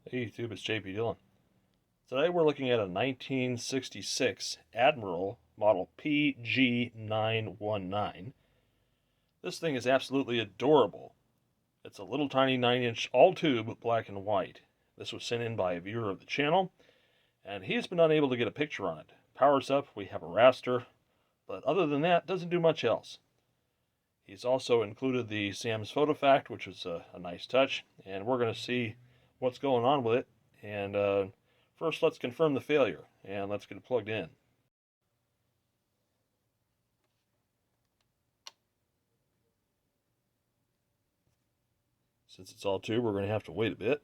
Hey YouTube, it's JP Dillon. Today we're looking at a 1966 Admiral model PG919. This thing is absolutely adorable. It's a little tiny 9-inch all-tube black and white. This was sent in by a viewer of the channel, and he's been unable to get a picture on it. Powers up, we have a raster, but other than that, doesn't do much else. He's also included the Sam's Photo Fact, which is a nice touch, and we're going to see what's going on with it. And first, let's confirm the failure, and let's get it plugged in. Since it's all tube, we're going to have to wait a bit.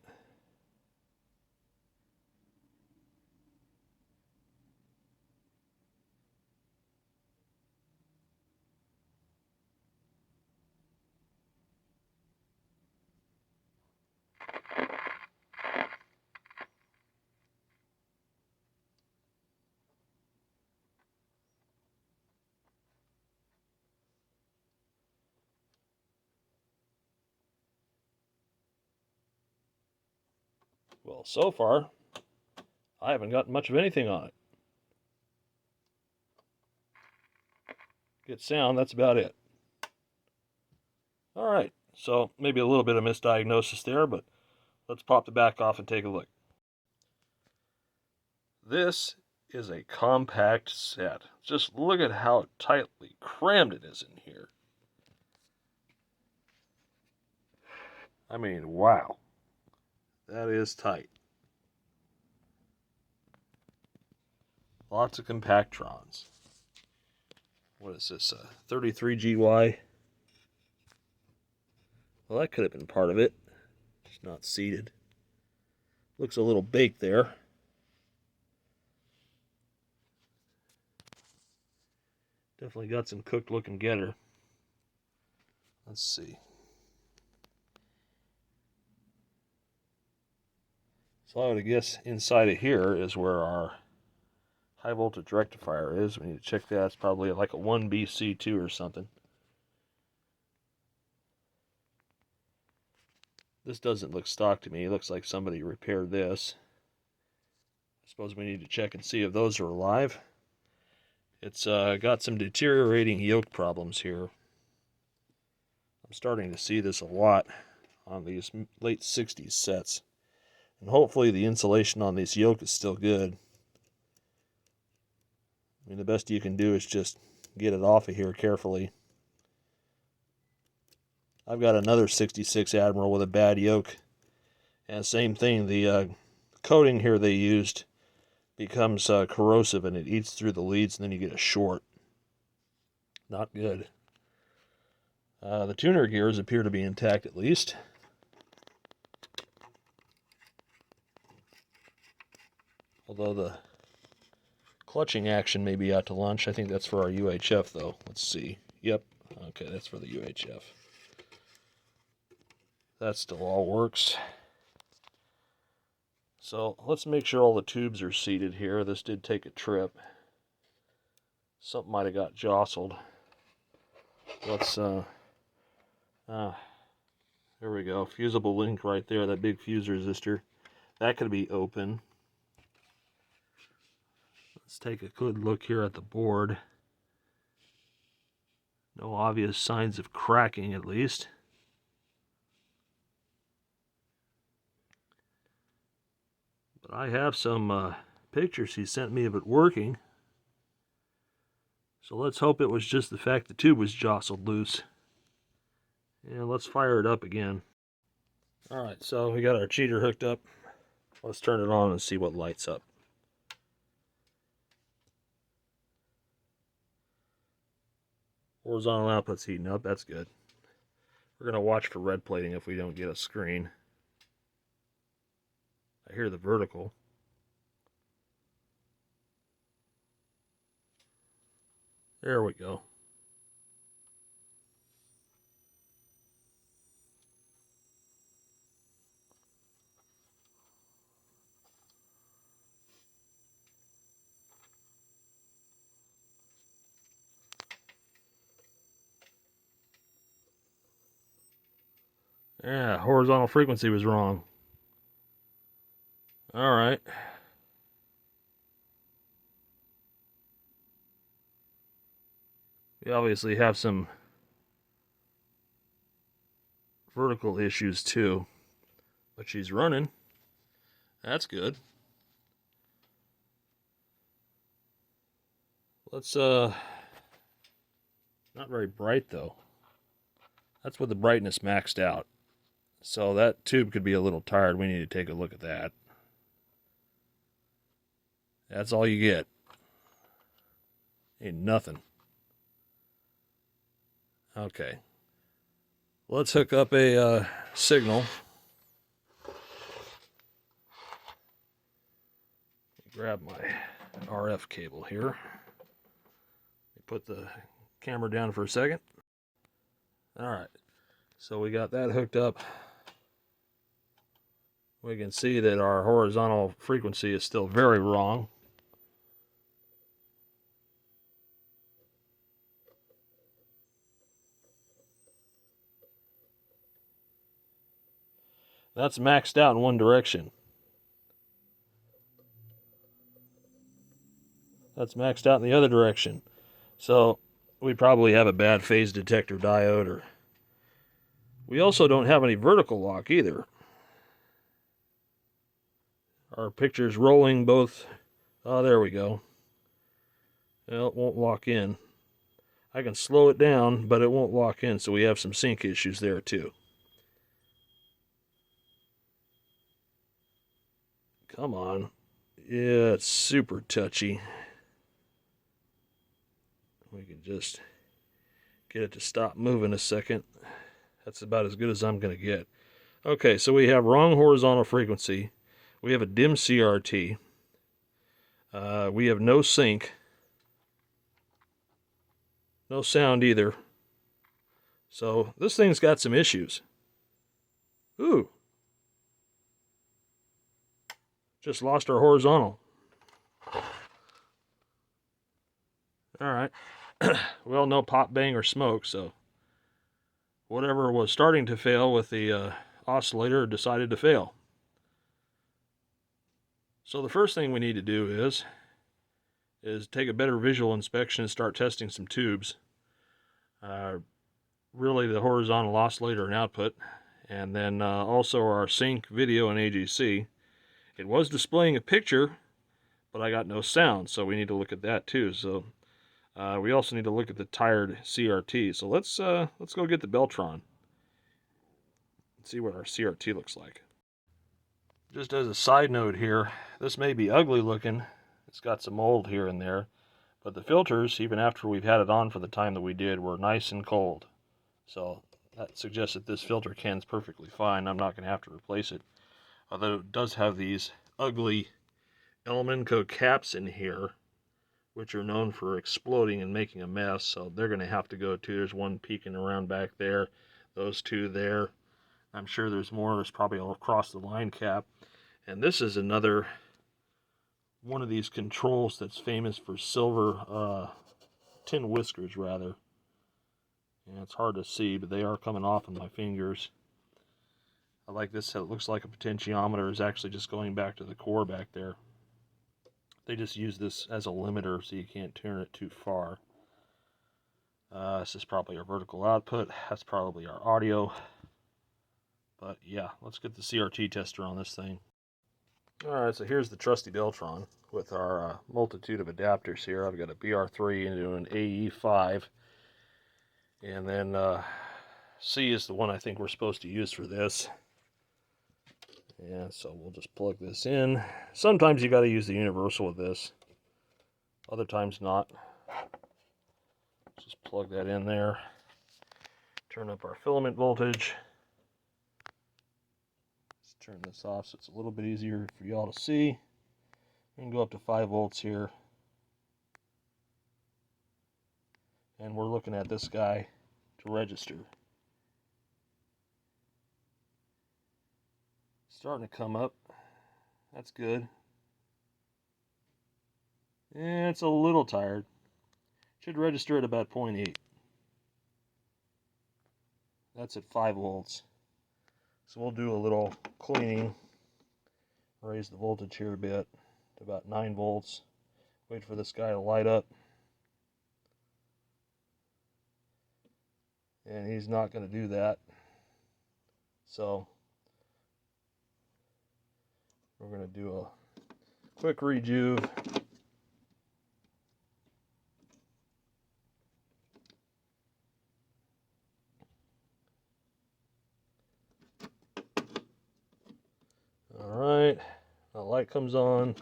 Well, so far, I haven't gotten much of anything on it. Get sound, that's about it. All right, so maybe a little bit of misdiagnosis there, but let's pop the back off and take a look. This is a compact set. Just look at how tightly crammed it is in here. I mean, wow. That is tight. Lots of compactrons. What is this, 33GY? Well, that could have been part of it. It's not seated. Looks a little baked there. Definitely got some cooked looking getter. Let's see. So I would guess inside of here is where our high voltage rectifier is. We need to check that. It's probably like a 1BC2 or something. This doesn't look stock to me. It looks like somebody repaired this. I suppose we need to check and see if those are alive. It's got some deteriorating yoke problems here. I'm starting to see this a lot on these late 60s sets. And hopefully the insulation on this yoke is still good. I mean, the best you can do is just get it off of here carefully. I've got another 66 Admiral with a bad yoke. And same thing, the coating here they used becomes corrosive and it eats through the leads and then you get a short. Not good. The tuner gears appear to be intact at least. Although the clutching action may be out to lunch. I think that's for our UHF though. Let's see. Yep. Okay, that's for the UHF. That still all works. So let's make sure all the tubes are seated here. This did take a trip. Something might have got jostled. Let's there we go. Fusible link right there, that big fuse resistor. That could be open. Let's take a good look here at the board. No obvious signs of cracking, at least. But I have some pictures he sent me of it working. So let's hope it was just the fact the tube was jostled loose. And let's fire it up again. Alright, so we got our cheater hooked up. Let's turn it on and see what lights up. Horizontal output's heating up, that's good. We're going to watch for red plating if we don't get a screen. I hear the vertical. There we go. Yeah, horizontal frequency was wrong. All right. We obviously have some vertical issues too, but she's running. That's good. Let's not very bright though. That's with the brightness maxed out. So that tube could be a little tired. We need to take a look at that. That's all you get. Ain't nothing. Okay. Let's hook up a signal. Grab my RF cable here. Put the camera down for a second. All right. So we got that hooked up. We can see that our horizontal frequency is still very wrong. That's maxed out in one direction. That's maxed out in the other direction. So we probably have a bad phase detector diode, or we also don't have any vertical lock either. Our picture's rolling both. Oh, there we go. Well, it won't lock in. I can slow it down, but it won't lock in, so we have some sync issues there too. Come on. Yeah, it's super touchy. We can just get it to stop moving a second. That's about as good as I'm going to get. Okay, so we have wrong horizontal frequency. We have a dim CRT. We have no sync. No sound either. So this thing's got some issues. Ooh. Just lost our horizontal. Alright. Well, no pop, bang, or smoke, so whatever was starting to fail with the oscillator decided to fail. So the first thing we need to do is take a better visual inspection and start testing some tubes. Really the horizontal oscillator and output, and then also our sync, video, and AGC. It was displaying a picture, but I got no sound, so we need to look at that too. So we also need to look at the tired CRT. So let's go get the Beltron. Let's see what our CRT looks like. Just as a side note here, this may be ugly looking. It's got some mold here and there, but the filters, even after we've had it on for the time that we did, were nice and cold. So that suggests that this filter can's perfectly fine. I'm not going to have to replace it. Although it does have these ugly Elemenco caps in here, which are known for exploding and making a mess, so they're going to have to go too. There's one peeking around back there, those two there. I'm sure there's more. There's probably all across the line cap. And this is another one of these controls that's famous for silver tin whiskers, rather. And it's hard to see, but they are coming off of my fingers. I like this. It looks like a potentiometer is actually just going back to the core back there. They just use this as a limiter so you can't turn it too far. This is probably our vertical output. That's probably our audio. But yeah, let's get the CRT tester on this thing. Alright, so here's the trusty Beltron with our multitude of adapters here. I've got a BR3 into an AE5. And then C is the one I think we're supposed to use for this. Yeah, so we'll just plug this in. Sometimes you got to use the universal with this. Other times not. Just plug that in there. Turn up our filament voltage. Let's turn this off so it's a little bit easier for y'all to see. We can go up to 5 volts here. And we're looking at this guy to register. Starting to come up. That's good. Yeah, it's a little tired. Should register at about 0.8. That's at 5 volts. So we'll do a little cleaning Raise the voltage here a bit to about 9 volts. Wait for this guy to light up. And he's not going to do that. So we're going to do a quick rejuve. Alright, the light comes on.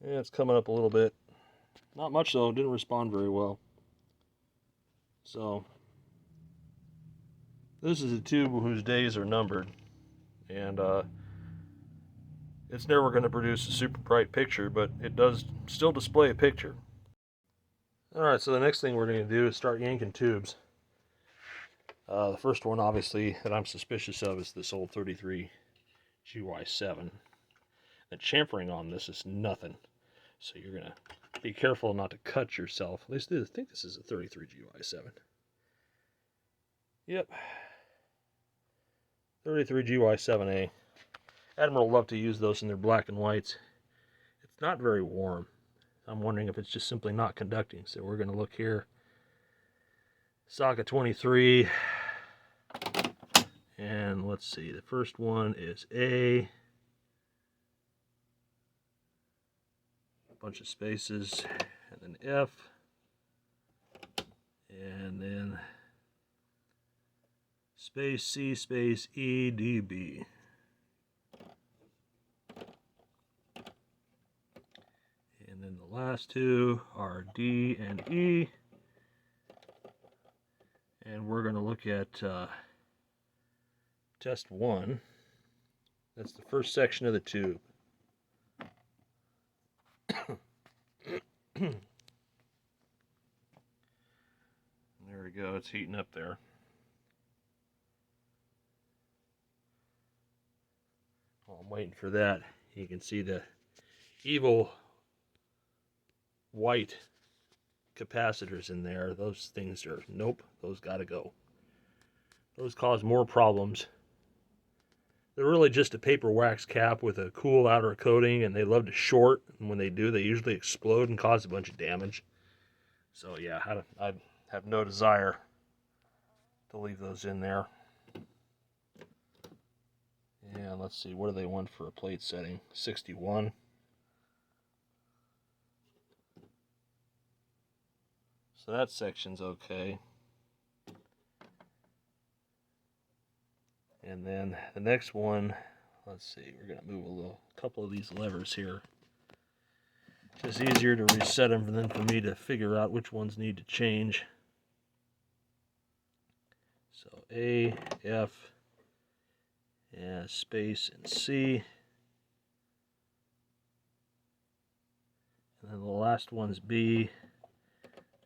Yeah, it's coming up a little bit. Not much though, didn't respond very well. So, this is a tube whose days are numbered. And it's never going to produce a super bright picture, but it does still display a picture. Alright, so the next thing we're going to do is start yanking tubes. The first one, obviously, that I'm suspicious of is this old 33 GY7. The chamfering on this is nothing. So you're going to be careful not to cut yourself. At least I think this is a 33 GY7. Yep. 33 GY7A. Admiral loved to use those in their black and whites. It's not very warm. I'm wondering if it's just simply not conducting. So we're going to look here. Socket 23. And let's see. The first one is A. Bunch of spaces, and then F, and then space C, space E, D, B. And then the last two are D and E. And we're going to look at test 1. That's the first section of the tube. There we go, it's heating up there. While I'm waiting for that, you can see the evil white capacitors in there. Those things are, nope, those gotta go. Those cause more problems. They're really just a paper wax cap with a cool outer coating, and they love to short, and when they do, they usually explode and cause a bunch of damage. So yeah, I have no desire to leave those in there. And let's see, what do they want for a plate setting? 61. So that section's okay. And then the next one, let's see, we're going to move a couple of these levers here. It's easier to reset them than for me to figure out which ones need to change. So A, F, and space, and C. And then the last one's B,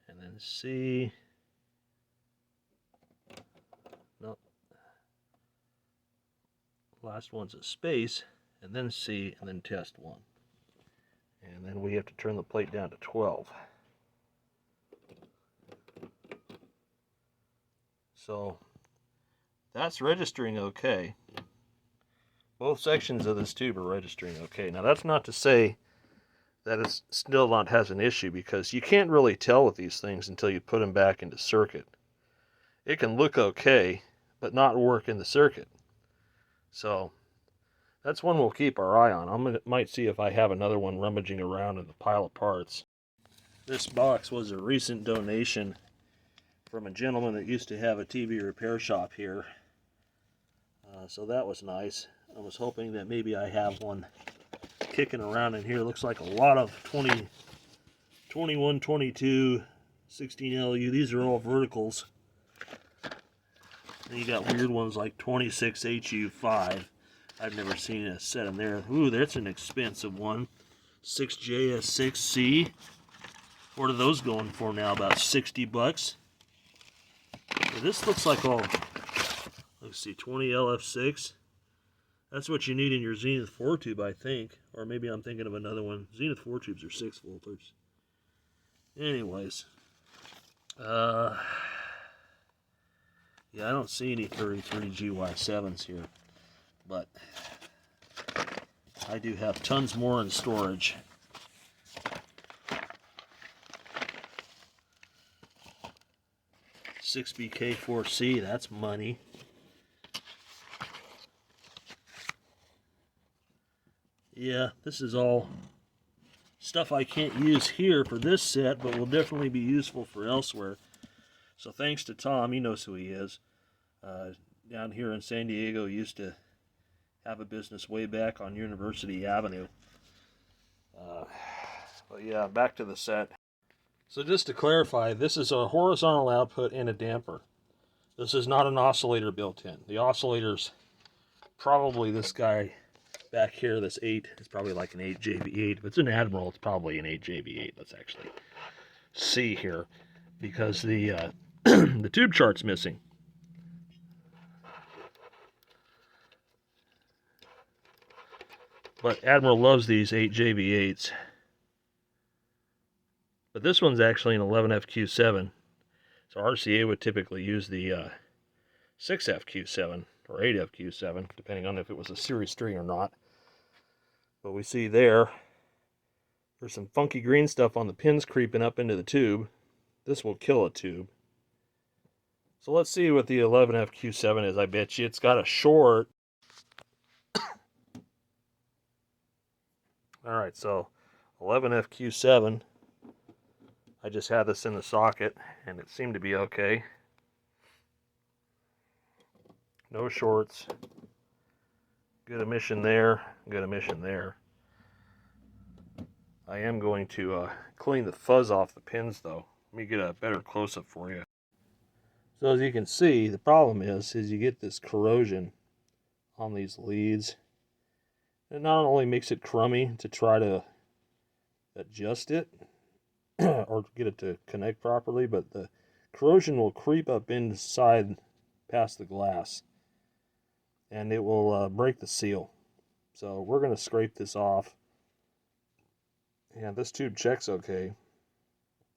and then C. Nope. Last one's a space, and then C, and then test 1. And then we have to turn the plate down to 12. So that's registering okay. Both sections of this tube are registering okay. Now that's not to say that it still not has an issue, because you can't really tell with these things until you put them back into circuit. It can look okay, but not work in the circuit. So that's one we'll keep our eye on. Might see if I have another one rummaging around in the pile of parts. This box was a recent donation from a gentleman that used to have a TV repair shop here. So that was nice. I was hoping that maybe I have one kicking around in here. Looks like a lot of 21, 22, 16 LU. These are all verticals. And you got weird ones like 26 HU5. I've never seen a set in there. Ooh, that's an expensive one. 6JS6C. What are those going for now? About 60 bucks. This looks like all, let's see, 20 LF6. That's what you need in your Zenith 4 tube, I think. Or maybe I'm thinking of another one. Zenith 4 tubes are 6 volters. Anyways. Yeah, I don't see any 33 GY7s here, but I do have tons more in storage. $6BK4C, that's money. Yeah, this is all stuff I can't use here for this set, but will definitely be useful for elsewhere. So thanks to Tom, he knows who he is. Down here in San Diego, used to have a business way back on University Avenue. But yeah, back to the set. So just to clarify, this is a horizontal output and a damper. This is not an oscillator built in. The oscillator's probably this guy back here, this 8, is probably like an 8JB8. If it's an Admiral, it's probably an 8JB8. Let's actually see here, because the the tube chart's missing. But Admiral loves these 8JB8s. But this one's actually an 11FQ7. So RCA would typically use the 6FQ7 or 8FQ7, depending on if it was a Series 3 or not. But we see there's some funky green stuff on the pins creeping up into the tube. This will kill a tube. So let's see what the 11FQ7 is. I bet you it's got a short. Alright, so 11FQ7. I just had this in the socket and it seemed to be okay. No shorts. Good emission there. Good emission there. I am going to clean the fuzz off the pins though. Let me get a better close-up for you. So as you can see, the problem is you get this corrosion on these leads. It not only makes it crummy to try to adjust it or get it to connect properly, but the corrosion will creep up inside past the glass and it will break the seal. So we're going to scrape this off. And this tube checks okay.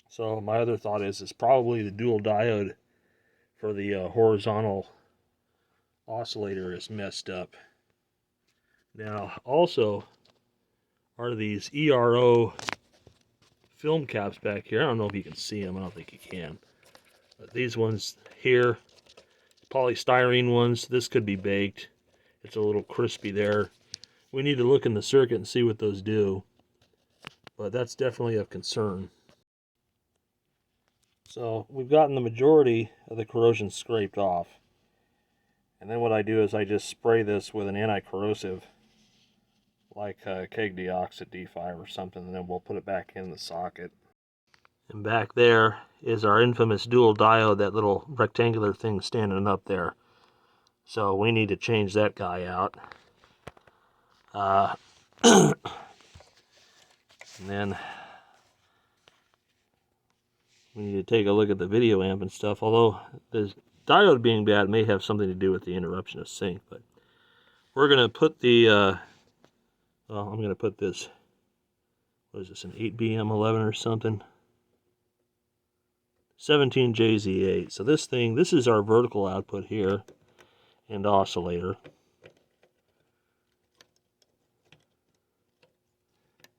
So my other thought is it's probably the dual diode for the horizontal oscillator is messed up. Now also are these ERO film caps back here. I don't know if you can see them. I don't think you can. But these ones here, polystyrene ones, this could be baked. It's a little crispy there. We need to look in the circuit and see what those do. But that's definitely of concern. So we've gotten the majority of the corrosion scraped off. And then what I do is I just spray this with an anti-corrosive, like keg deoxit D5 or something, and then we'll put it back in the socket. And back there is our infamous dual diode, that little rectangular thing standing up there. So we need to change that guy out. And then we need to take a look at the video amp and stuff, although the diode being bad may have something to do with the interruption of sync. But we're going to put the, well, I'm going to put this, what is this, an 8BM11 or something? 17JZ8. So this thing, this is our vertical output here and oscillator.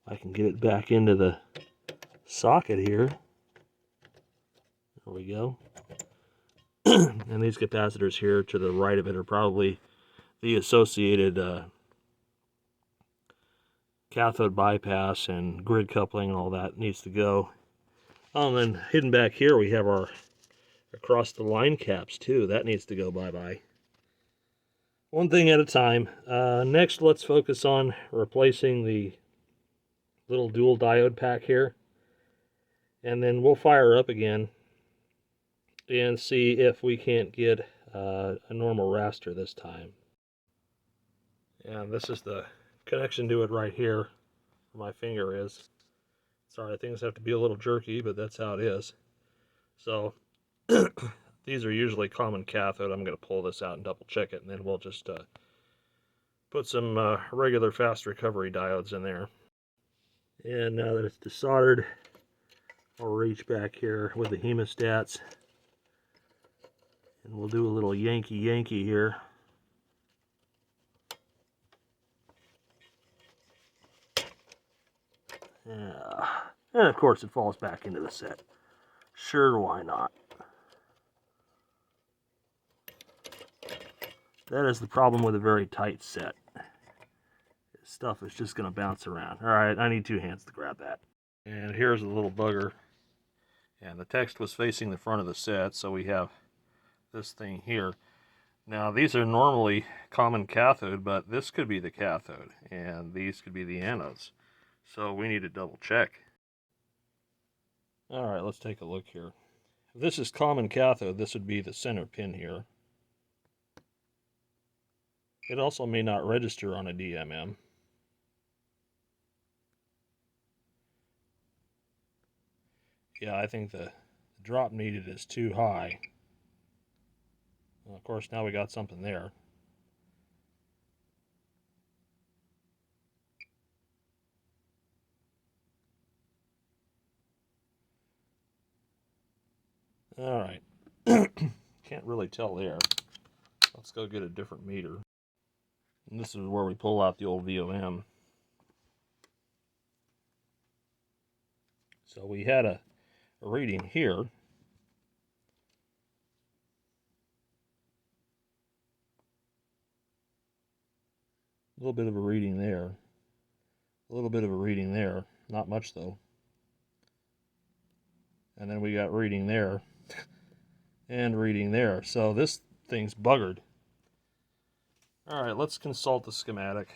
I can get it back into the socket here. There we go. And these capacitors here to the right of it are probably the associated cathode bypass and grid coupling and all that needs to go. Oh, and then hidden back here we have our across the line caps too. That needs to go bye-bye. One thing at a time. Next, let's focus on replacing the little dual diode pack here. And then we'll fire up again and see if we can't get a normal raster this time. And this is the connection to it right here where my finger is. Sorry, things have to be a little jerky, but that's how it is. So these are usually common cathode. I'm going to pull this out and double check it, and then we'll just put some regular fast recovery diodes in there. And now that it's desoldered, I'll reach back here with the hemostats And we'll do a little Yankee here. Yeah. And of course it falls back into the set. Sure, why not? That is the problem with a very tight set. This stuff is just going to bounce around. Alright, I need two hands to grab that. And here's a little bugger. And the text was facing the front of the set, so we have this thing here. Now, these are normally common cathode, but this could be the cathode, and these could be the anodes. So we need to double check. Alright, let's take a look here. If this is common cathode, this would be the center pin here. It also may not register on a DMM. Yeah, I think the drop needed is too high. Well, of course, now we got something there. Alright. Can't really tell there. Let's go get a different meter. And this is where we pull out the old VOM. So we had a reading here. A little bit of a reading there. A little bit of a reading there. Not much though. And then we got reading there. And reading there. So this thing's buggered. Alright, let's consult the schematic.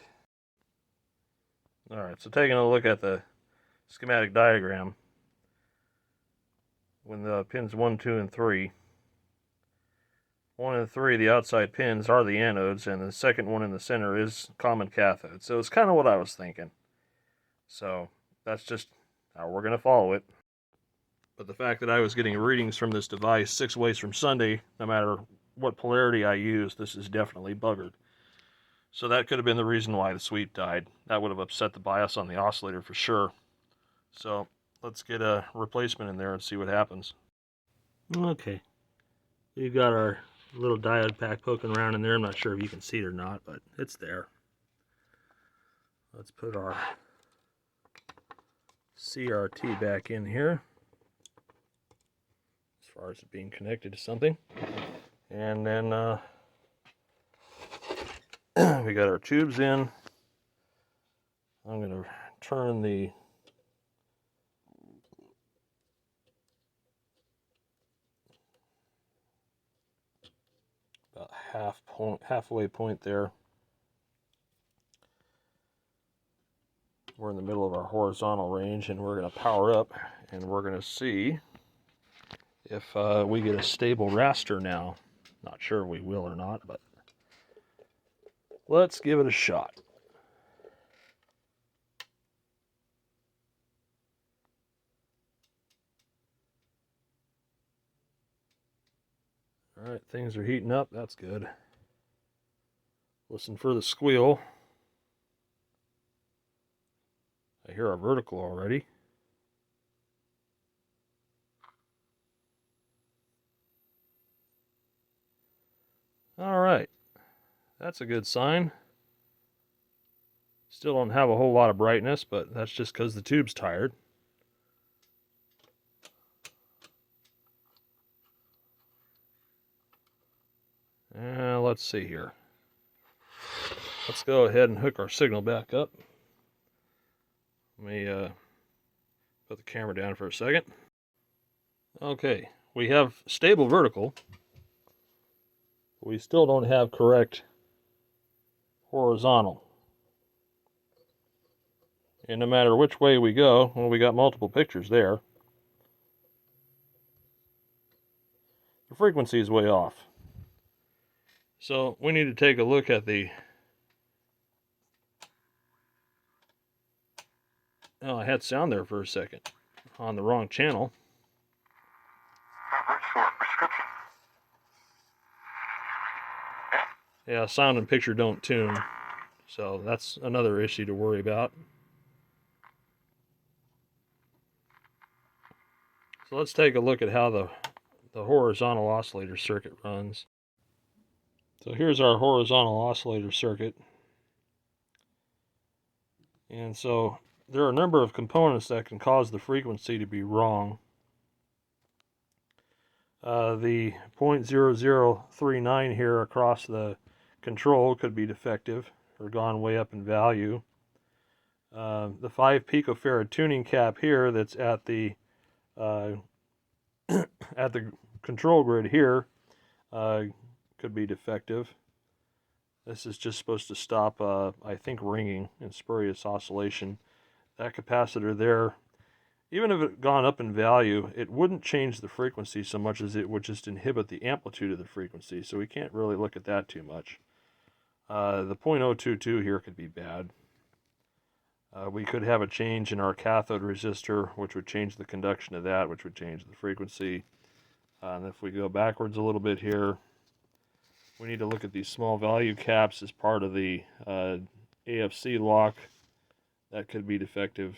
Alright, so taking a look at the schematic diagram. When the pins 1, 2, and 3. 1 and 3, the outside pins, are the anodes, and the second one in the center is common cathode. So it's kind of what I was thinking. So that's just how we're going to follow it. But the fact that I was getting readings from this device 6 ways from Sunday, no matter what polarity I use, this is definitely buggered. So that could have been the reason why the sweep died. That would have upset the bias on the oscillator for sure. So let's get a replacement in there and see what happens. Okay. We've got our little diode pack poking around in there. I'm not sure if you can see it or not, but it's there. Let's put our CRT back in here, as far as it being connected to something. And then we got our tubes in. I'm going to turn the about halfway point there. We're in the middle of our horizontal range, and we're going to power up, and we're going to see if we get a stable raster now. Not sure we will or not, but let's give it a shot. Alright, things are heating up. That's good. Listen for the squeal. I hear our vertical already. Alright, that's a good sign. Still don't have a whole lot of brightness, but that's just because the tube's tired. Let's see here. Let's go ahead and hook our signal back up. Let me put the camera down for a second. Okay, we have stable vertical. We still don't have correct horizontal. And no matter which way we go, well, we got multiple pictures there. The frequency is way off. So we need to take a look at the... Oh, I had sound there for a second. On the wrong channel. Yeah, sound and picture don't tune. So that's another issue to worry about. So let's take a look at how the the horizontal oscillator circuit runs. So here's our horizontal oscillator circuit. And so there are a number of components that can cause the frequency to be wrong. The 0.0039 here across the control could be defective or gone way up in value. The 5 picofarad tuning cap here that's at the at the control grid here could be defective. This is just supposed to stop, I think, ringing and spurious oscillation. That capacitor there, even if it had gone up in value, it wouldn't change the frequency so much as it would just inhibit the amplitude of the frequency, so we can't really look at that too much. The 0.022 here could be bad. We could have a change in our cathode resistor, which would change the conduction of that, which would change the frequency. And if we go backwards a little bit here, we need to look at these small value caps as part of the AFC lock. That could be defective.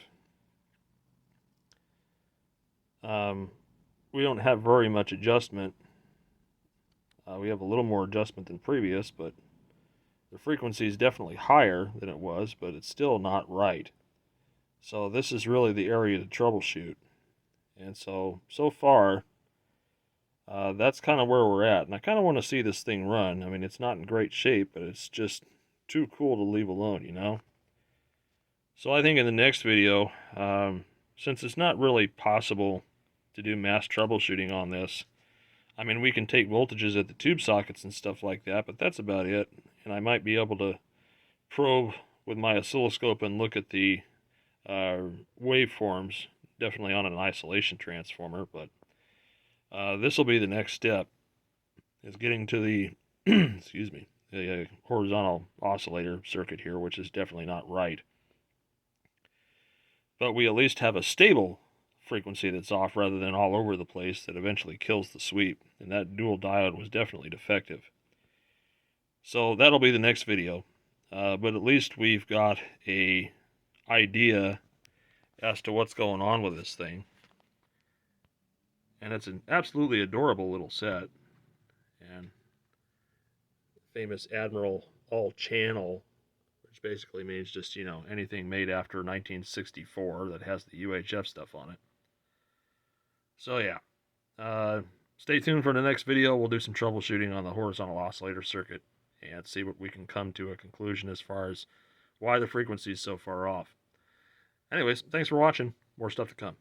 We don't have very much adjustment. We have a little more adjustment than previous, but the frequency is definitely higher than it was, but it's still not right. So this is really the area to troubleshoot. And so far, that's kind of where we're at. And I kind of want to see this thing run. I mean, it's not in great shape, but it's just too cool to leave alone, you know? So I think in the next video, since it's not really possible to do mass troubleshooting on this, I mean, we can take voltages at the tube sockets and stuff like that, but that's about it. And I might be able to probe with my oscilloscope and look at the waveforms, definitely on an isolation transformer, but this will be the next step, is getting to the, excuse me, the horizontal oscillator circuit here, which is definitely not right. But we at least have a stable frequency that's off rather than all over the place that eventually kills the sweep. And that dual diode was definitely defective. So that'll be the next video. But at least we've got an idea as to what's going on with this thing. And it's an absolutely adorable little set. And famous Admiral all-channel, which basically means just, you know, anything made after 1964 that has the UHF stuff on it. So yeah, stay tuned for the next video. We'll do some troubleshooting on the horizontal oscillator circuit and see what we can come to a conclusion as far as why the frequency is so far off. Anyways, thanks for watching. More stuff to come.